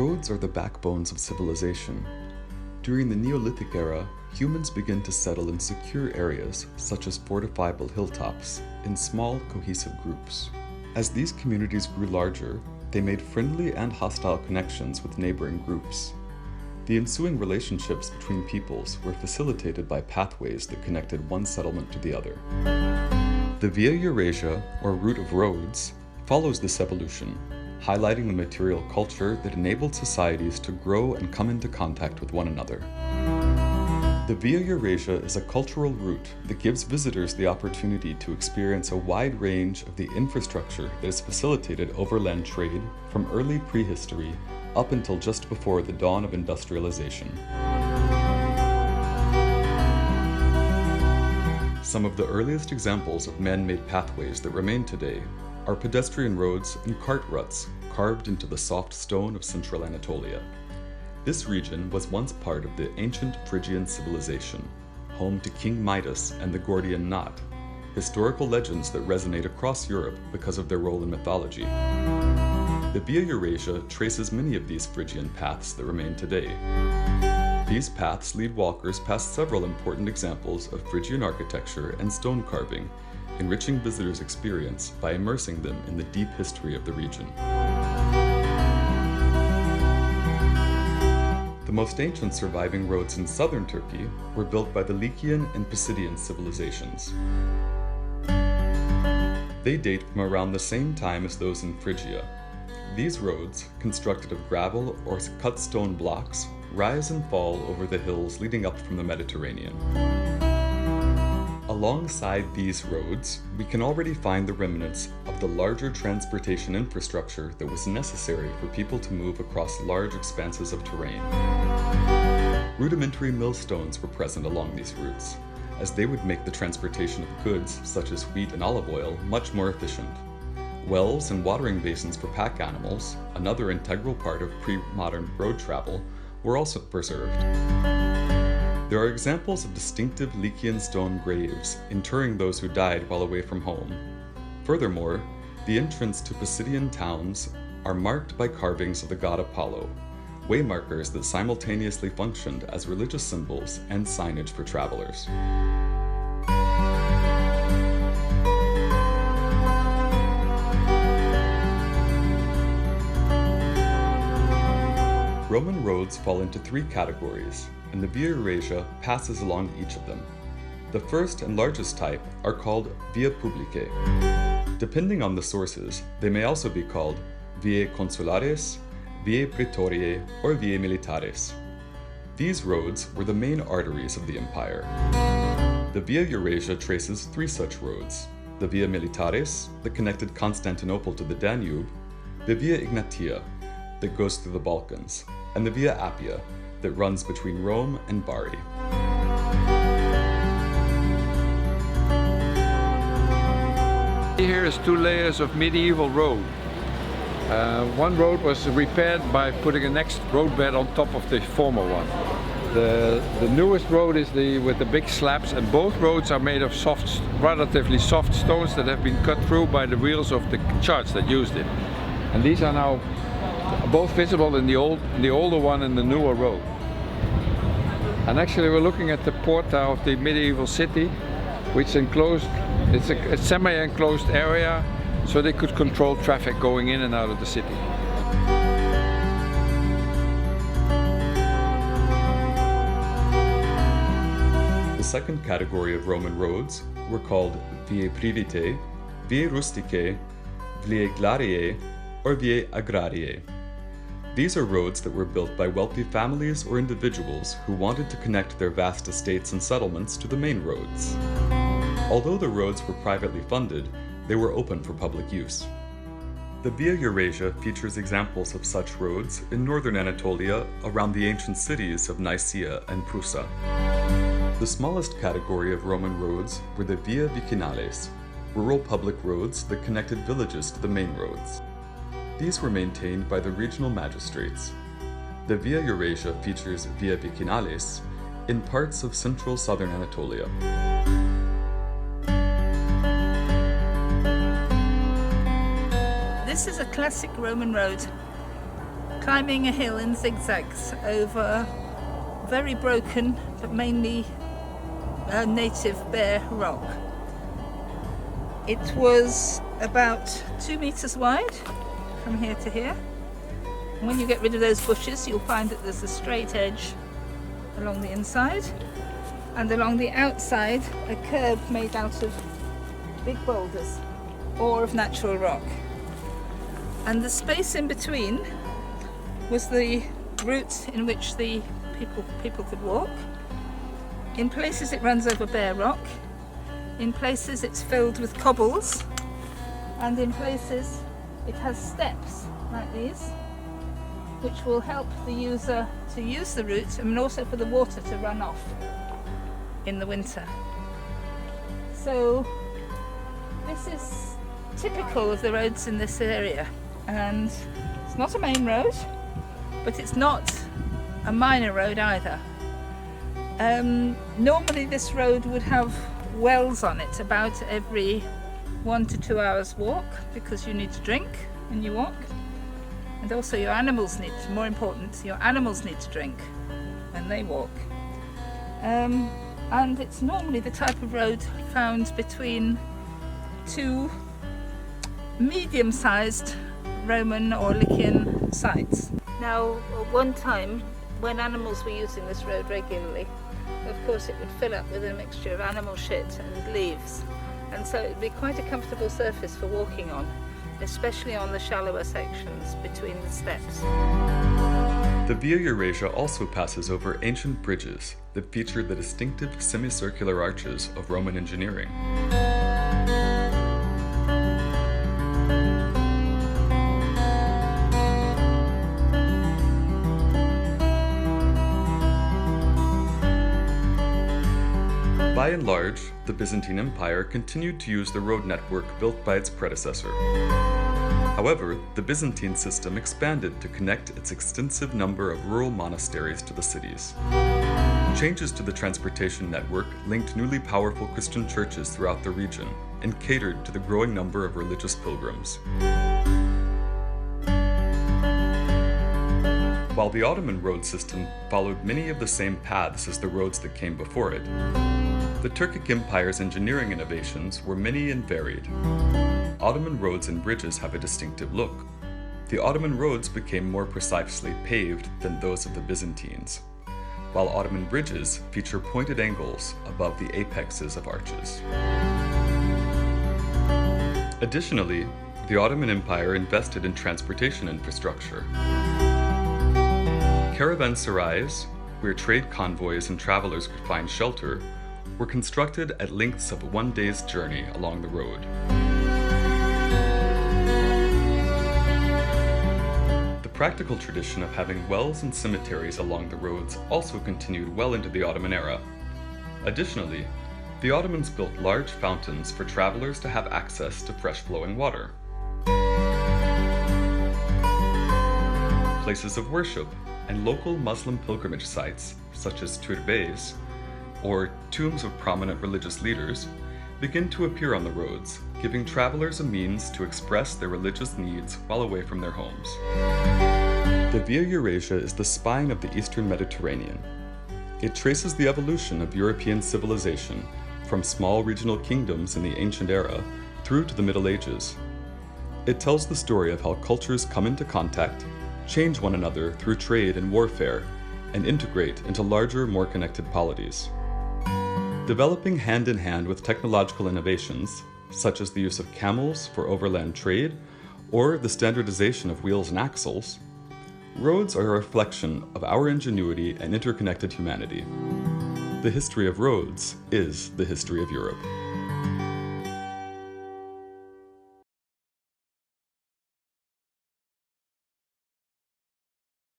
Roads are the backbones of civilization. During the Neolithic era, humans began to settle in secure areas, such as fortifiable hilltops, in small, cohesive groups. As these communities grew larger, they made friendly and hostile connections with neighboring groups. The ensuing relationships between peoples were facilitated by pathways that connected one settlement to the other. The Via Eurasia, or route of roads, follows this evolution, highlighting the material culture that enabled societies to grow and come into contact with one another. The Via Eurasia is a cultural route that gives visitors the opportunity to experience a wide range of the infrastructure that has facilitated overland trade from early prehistory up until just before the dawn of industrialization. Some of the earliest examples of man-made pathways that remain today are pedestrian roads and cart ruts carved into the soft stone of central Anatolia. This region was once part of the ancient Phrygian civilization, home to King Midas and the Gordian knot, historical legends that resonate across Europe because of their role in mythology. The Via Eurasia traces many of these Phrygian paths that remain today. These paths lead walkers past several important examples of Phrygian architecture and stone carving, enriching visitors' experience by immersing them in the deep history of the region. The most ancient surviving roads in southern Turkey were built by the Lycian and Pisidian civilizations. They date from around the same time as those in Phrygia. These roads, constructed of gravel or cut stone blocks, rise and fall over the hills leading up from the Mediterranean. Alongside these roads, we can already find the remnants of the larger transportation infrastructure that was necessary for people to move across large expanses of terrain. Rudimentary millstones were present along these routes, as they would make the transportation of goods such as wheat and olive oil much more efficient. Wells and watering basins for pack animals, another integral part of pre-modern road travel, were also preserved. There are examples of distinctive Lycian stone graves interring those who died while away from home. Furthermore, the entrance to Pisidian towns are marked by carvings of the god Apollo, waymarkers that simultaneously functioned as religious symbols and signage for travelers. Roman roads fall into three categories, and the Via Eurasia passes along each of them. The first and largest type are called Via Publicae. Depending on the sources, they may also be called Viae Consulares, Viae Praetoriae, or Viae Militares. These roads were the main arteries of the empire. The Via Eurasia traces three such roads: the Via Militares, that connected Constantinople to the Danube, the Via Egnatia, that goes through the Balkans, and the Via Appia, that runs between Rome and Bari. Here is two layers of medieval road. One road was repaired by putting a next roadbed on top of the former one. The newest road is with the big slabs, and both roads are made of relatively soft stones that have been cut through by the wheels of the carts that used it. And these are now both visible in the older one and the newer road. And actually we're looking at the porta of the medieval city, which is enclosed. It's a semi-enclosed area, so they could control traffic going in and out of the city. The second category of Roman roads were called Viae Privitae, Viae Rusticae, Viae Glariae, or Viae Agrariae. These are roads that were built by wealthy families or individuals who wanted to connect their vast estates and settlements to the main roads. Although the roads were privately funded, they were open for public use. The Via Eurasia features examples of such roads in northern Anatolia around the ancient cities of Nicaea and Prusa. The smallest category of Roman roads were the Via Vicinales, rural public roads that connected villages to the main roads. These were maintained by the regional magistrates. The Via Eurasia features Via Vicinales in parts of central southern Anatolia. This is a classic Roman road climbing a hill in zigzags over very broken but mainly native bare rock. It was about 2 meters wide from here to here. And when you get rid of those bushes, you'll find that there's a straight edge along the inside, and along the outside a curb made out of big boulders or of natural rock. And the space in between was the route in which the people could walk. In places it runs over bare rock, in places it's filled with cobbles, and in places it has steps like these, which will help the user to use the route and also for the water to run off in the winter. So this is typical of the roads in this area, and it's not a main road, but it's not a minor road either. Normally this road would have wells on it about every 1 to 2 hours walk, because you need to drink when you walk, and also your animals need, more important, your animals need to drink when they walk. And it's normally the type of road found between two medium-sized Roman or Lycian sites. Now, at one time, when animals were using this road regularly, of course it would fill up with a mixture of animal shit and leaves, and so it would be quite a comfortable surface for walking on, especially on the shallower sections between the steps. The Via Eurasia also passes over ancient bridges that feature the distinctive semicircular arches of Roman engineering. By and large, the Byzantine Empire continued to use the road network built by its predecessor. However, the Byzantine system expanded to connect its extensive number of rural monasteries to the cities. Changes to the transportation network linked newly powerful Christian churches throughout the region and catered to the growing number of religious pilgrims. While the Ottoman road system followed many of the same paths as the roads that came before it, the Turkic Empire's engineering innovations were many and varied. Ottoman roads and bridges have a distinctive look. The Ottoman roads became more precisely paved than those of the Byzantines, while Ottoman bridges feature pointed angles above the apexes of arches. Additionally, the Ottoman Empire invested in transportation infrastructure. Caravanserais, where trade convoys and travelers could find shelter, were constructed at lengths of 1 day's journey along the road. The practical tradition of having wells and cemeteries along the roads also continued well into the Ottoman era. Additionally, the Ottomans built large fountains for travelers to have access to fresh flowing water. Places of worship and local Muslim pilgrimage sites, such as turbes, or tombs of prominent religious leaders, begin to appear on the roads, giving travelers a means to express their religious needs while away from their homes. The Via Eurasia is the spine of the Eastern Mediterranean. It traces the evolution of European civilization from small regional kingdoms in the ancient era through to the Middle Ages. It tells the story of how cultures come into contact, change one another through trade and warfare, and integrate into larger, more connected polities. Developing hand in hand with technological innovations, such as the use of camels for overland trade, or the standardization of wheels and axles, roads are a reflection of our ingenuity and interconnected humanity. The history of roads is the history of Europe.